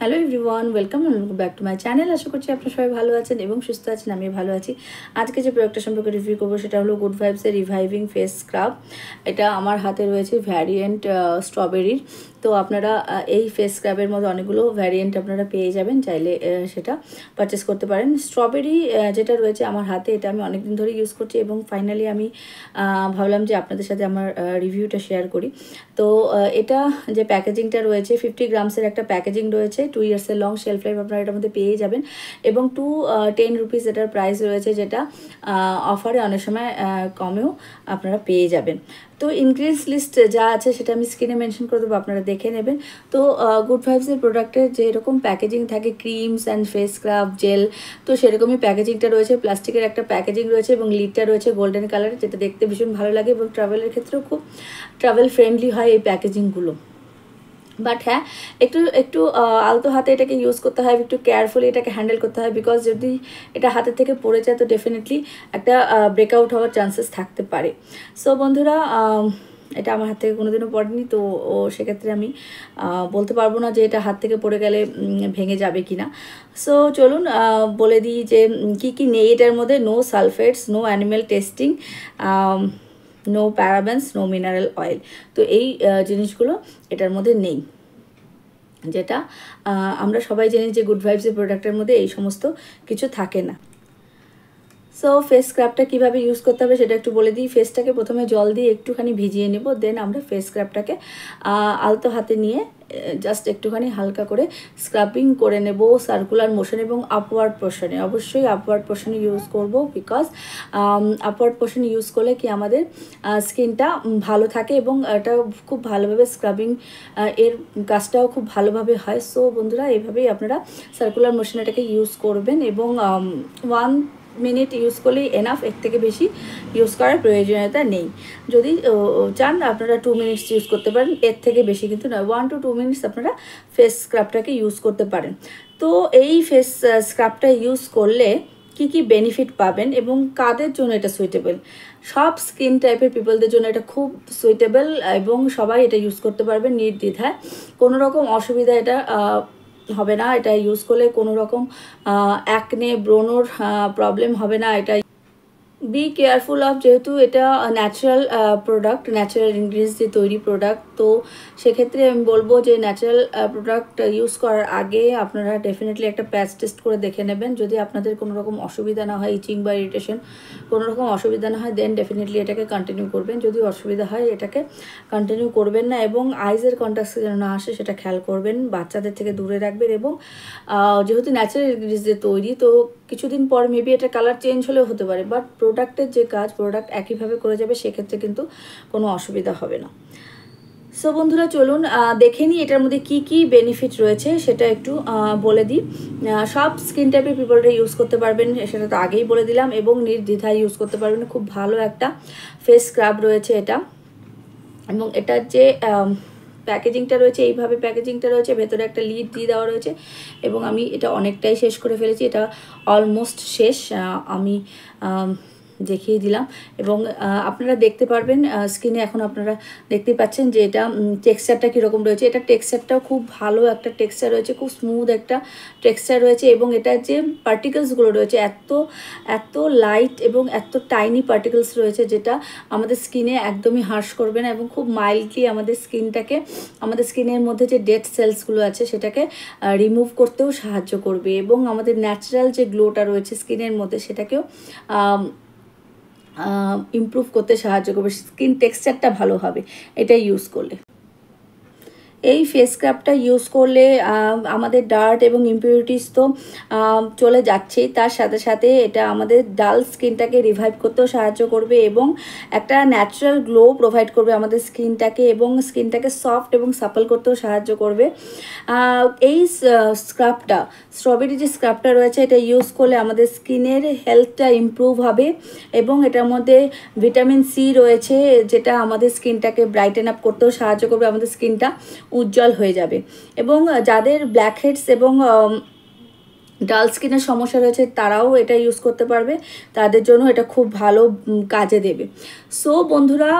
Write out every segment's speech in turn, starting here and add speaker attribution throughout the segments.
Speaker 1: Hello everyone, welcome back to my channel. আশা করছি আপনারা সবাই ভালো আছেন এবং সুস্থ আছেন। আমি ভালো আছি। আজকে যে প্রোডাক্টটা সম্পর্কে রিভিউ করবো সেটা হলো গুড ভাইবসের রিভাইভিং ফেস স্ক্রাব। এটা আমার হাতে রয়েছে ভ্যারিয়েন্ট স্ট্রবেরির। তো আপনারা এই ফেস স্ক্রাবের মধ্যে অনেকগুলো ভ্যারিয়েন্ট আপনারা পেয়ে যাবেন, চাইলে সেটা পারচেস করতে পারেন। স্ট্রবেরি যেটা রয়েছে আমার হাতে, এটা আমি অনেকদিন ধরে ইউজ করছি এবং ফাইনালি আমি ভাবলাম যে আপনাদের সাথে আমার রিভিউটা শেয়ার করি। তো এটা যে প্যাকেজিংটা রয়েছে 50 গ্রামসের একটা প্যাকেজিং রয়েছে, 2 ইয়ার্সের লং শেলফ লাইফ আপনারা এটার মধ্যে পেয়ে যাবেন এবং 210 রুপিস এটার প্রাইস রয়েছে, যেটা অফারে অনেক সময় কমেও আপনারা পেয়ে যাবেন। তো ইনগ্রিডিয়েন্টস লিস্ট যা আছে সেটা আমি স্ক্রিনে মেনশন করে দেবো, আপনারা দেখে নেবেন। তো গুড ভাইবসের প্রোডাক্টের যেরকম প্যাকেজিং থাকে, creams and face scrub gel, তো সেরকমই প্যাকেজিংটা রয়েছে। প্লাস্টিকের একটা প্যাকেজিং রয়েছে এবং লিডটা রয়েছে গোল্ডেন কালার, যেটা দেখতে ভীষণ ভালো লাগে এবং ট্রাভেলের ক্ষেত্রেও খুব ট্রাভেল ফ্রেন্ডলি হয় এই প্যাকেজিংগুলো। বাট হ্যাঁ, একটু একটু আলতো হাতে এটাকে ইউজ করতে হয়, একটু কেয়ারফুলি এটাকে হ্যান্ডেল করতে হয়, বিকজ যদি এটা হাতের থেকে পড়ে যায় তো ডেফিনেটলি একটা ব্রেকআউট হওয়ার চান্সেস থাকতে পারে। সো বন্ধুরা, এটা আমার হাত থেকে কোনোদিনও পড়েনি, তো সেক্ষেত্রে আমি বলতে পারবো না যে এটা হাত থেকে পড়ে গেলে ভেঙে যাবে কি না। সো চলুন বলে দিই যে কি কি নেই এটার মধ্যে। No sulphates, no animal testing, no parabens, no mineral oil. তো এই জিনিসগুলো এটার মধ্যে নেই, যেটা আমরা সবাই জানি যে গুড ভাইবসের প্রোডাক্টের মধ্যে এই সমস্ত কিছু থাকে না। সো ফেস স্ক্রাবটা কীভাবে ইউজ করতে হবে সেটা একটু বলে দিই। ফেসটাকে প্রথমে জল দিয়ে একটুখানি ভিজিয়ে নেব, দেন আমরা ফেস স্ক্রাবটাকে আলতো হাতে নিয়ে জাস্ট একটুখানি হালকা করে স্ক্রাবিং করে নেব সার্কুলার মোশন এবং আপওয়ার্ড পোর্শনে। অবশ্যই আপওয়ার্ড পোর্শনে ইউজ করব, বিকজ আপওয়ার্ড পোর্শনে ইউজ করলে কি আমাদের স্কিনটা ভালো থাকে এবং এটা খুব ভালোভাবে স্ক্রাবিং এর কাজটাও খুব ভালোভাবে হয়। সো বন্ধুরা, এইভাবেই আপনারা সার্কুলার মোশন এটাকে ইউজ করবেন এবং 1 মিনিট ইউজ করলেই এনাফ, এর থেকে বেশি ইউজ করার প্রয়োজনীয়তা নেই। যদি চান আপনারা 2 মিনিটস ইউজ করতে পারেন, এর থেকে বেশি কিন্তু নয়। 1 to 2 মিনিটস আপনারা ফেস স্ক্রাবটাকে ইউজ করতে পারেন। তো এই ফেস স্ক্রাবটা ইউজ করলে কি কি বেনিফিট পাবেন এবং কাদের জন্য এটা সুইটেবল? সব স্কিন টাইপের পিপলদের জন্য এটা খুব সুইটেবল এবং সবাই এটা ইউজ করতে পারবেন নির্দ্বিধায়। কোনো রকম অসুবিধা এটা হবে না। এটা ইউজ করলে কোনো রকম অ্যাকনে, ব্রণর প্রবলেম হবে না। এটা বি কেয়ারফুল অফ, যেহেতু এটা ন্যাচারাল প্রোডাক্ট, ন্যাচারাল ইনগ্রিডিয়েন্টস দিয়ে তৈরি প্রোডাক্ট, তো সেক্ষেত্রে আমি বলবো যে ন্যাচারাল প্রোডাক্ট ইউজ করার আগে আপনারা ডেফিনেটলি একটা প্যাচ টেস্ট করে দেখে নেবেন। যদি আপনাদের কোনো রকম অসুবিধা না হয়, ইচিং বা ইরিটেশন কোনো রকম অসুবিধা না হয়, দেন ডেফিনেটলি এটাকে কন্টিনিউ করবেন। যদি অসুবিধা হয় এটাকে কন্টিনিউ করবেন না এবং আইজের কন্ট্যাক্টে যেন না আসে সেটা খেয়াল করবেন। বাচ্চাদের থেকে দূরে রাখবেন এবং যেহেতু ন্যাচারাল ইনগ্রিডিয়েন্টস দিয়ে তৈরি, তো কিছুদিন পর মেবি এটা কালার চেঞ্জ হলেও হতে পারে, বাট প্রোডাক্টের যে কাজ প্রোডাক্ট একইভাবে করে যাবে, সেক্ষেত্রে কিন্তু কোনো অসুবিধা হবে না। সো বন্ধুরা, চলুন দেখে নিই এটার মধ্যে কি কি বেনিফিট রয়েছে সেটা একটু বলে দিই। সব স্কিন টাইপের পিপলরা ইউজ করতে পারবেন, সেটা তো আগেই বলে দিলাম, এবং নির্দ্বিধায় ইউজ করতে পারবেন। খুব ভালো একটা ফেস স্ক্রাব রয়েছে এটা, এবং এটার যে প্যাকেজিংটা রয়েছে, এইভাবে প্যাকেজিংটা রয়েছে, ভেতরে একটা লিড দিয়ে দেওয়া রয়েছে এবং আমি এটা অনেকটাই শেষ করে ফেলেছি। এটা অলমোস্ট শেষ, আমি দেখিয়ে দিলাম এবং আপনারা দেখতে পারবেন স্ক্রিনে। এখন আপনারা দেখতে পাচ্ছেন যে এটা টেক্সচারটা কীরকম রয়েছে। এটা টেক্সচারটাও খুব ভালো একটা টেক্সচার রয়েছে, খুব স্মুথ একটা টেক্সচার রয়েছে এবং এটার যে পার্টিকেলসগুলো রয়েছে এত লাইট এবং এত টাইনি পার্টিকেলস রয়েছে, যেটা আমাদের স্কিনে একদমই হার্শ করবে না এবং খুব মাইল্ডলি আমাদের স্কিনের মধ্যে যে ডেড সেলসগুলো আছে সেটাকে রিমুভ করতেও সাহায্য করবে এবং আমাদের ন্যাচারাল যে গ্লোটা রয়েছে স্কিনের মধ্যে সেটাকেও ইমপ্রুভ করতে সাহায্য করবে। স্কিন টেক্সচারটা ভালো হবে এটা ইউজ করলে। এই ফেস স্ক্রাবটা ইউজ করলে আমাদের ডার্ট এবং ইমপিউরিটিস তো চলে যাচ্ছেই, তার সাথে সাথে এটা আমাদের ডাল স্কিনটাকে রিভাইভ করতেও সাহায্য করবে এবং একটা ন্যাচারাল গ্লো প্রোভাইড করবে আমাদের স্কিনটাকে এবং স্কিনটাকে সফট এবং সাপল করতেও সাহায্য করবে। এই স্ক্রাবটা, স্ট্রবেরি যে স্ক্রাবটা রয়েছে, এটা ইউজ করলে আমাদের স্কিনের হেলথটা ইমপ্রুভ হবে এবং এটার মধ্যে ভিটামিন সি রয়েছে, যেটা আমাদের স্কিনটাকে ব্রাইটেন আপ করতেও সাহায্য করবে, আমাদের স্কিনটা উজ্জ্বল হয়ে যাবে। এবং যাদের ব্ল্যাক হেডস এবং ডাল স্কিনের সমস্যা রয়েছে তারাও এটা ইউজ করতে পারবে, তাদের জন্য এটা খুব ভালো কাজে দেবে। সো বন্ধুরা,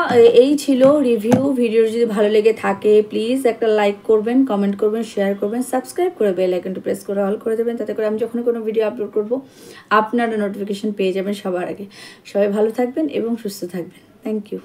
Speaker 1: এই ছিল রিভিউ। ভিডিও যদি ভালো লেগে থাকে প্লিজ একটা লাইক করবেন, কমেন্ট করবেন, শেয়ার করবেন, সাবস্ক্রাইব করে বেল আইকনটা প্রেস করে অল করে দেবেন, তাতে করে আমি যখন কোনো ভিডিও আপলোড করব আপনারা নোটিফিকেশন পেয়ে যাবেন সবার আগে। সবাই ভালো থাকবেন এবং সুস্থ থাকবেন। Thank you.